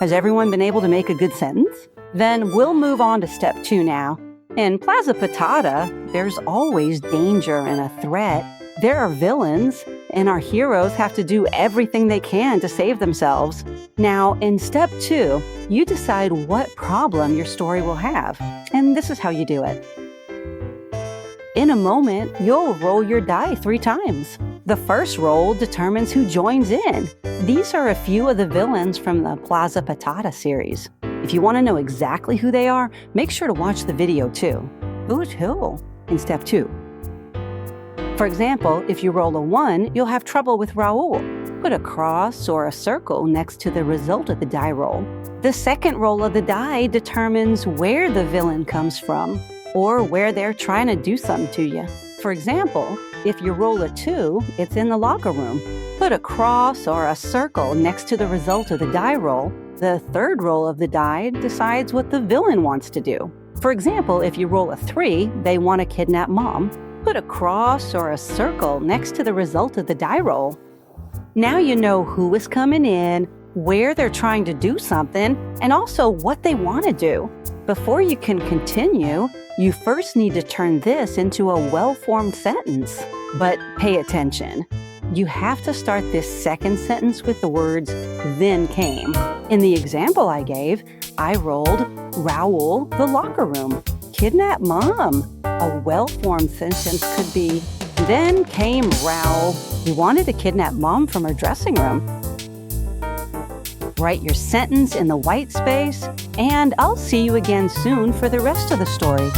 Has everyone been able to make a good sentence? Then we'll move on to step 2 now. In Plaza Patata, there's always danger and a threat. There are villains, and our heroes have to do everything they can to save themselves. Now, in step 2, you decide what problem your story will have, and this is how you do it. In a moment, you'll roll your die 3 times. The first roll determines who joins in. These are a few of the villains from the Plaza Patata series. If you want to know exactly who they are, make sure to watch the video too. Who's who in step 2? For example, if you roll a 1, you'll have trouble with Raul. Put a cross or a circle next to the result of the die roll. The second roll of the die determines where the villain comes from, or where they're trying to do something to you. For example, if you roll a 2, it's in the locker room. Put a cross or a circle next to the result of the die roll. The third roll of the die decides what the villain wants to do. For example, if you roll a 3, they want to kidnap Mom. Put a cross or a circle next to the result of the die roll. Now you know who is coming in, where they're trying to do something, and also what they want to do. Before you can continue, you first need to turn this into a well-formed sentence. But pay attention. You have to start this second sentence with the words, "then came." In the example I gave, I rolled Raul, the locker room, kidnap Mom. A well-formed sentence could be, then came Raul. He wanted to kidnap Mom from her dressing room. Write your sentence in the white space, and I'll see you again soon for the rest of the story.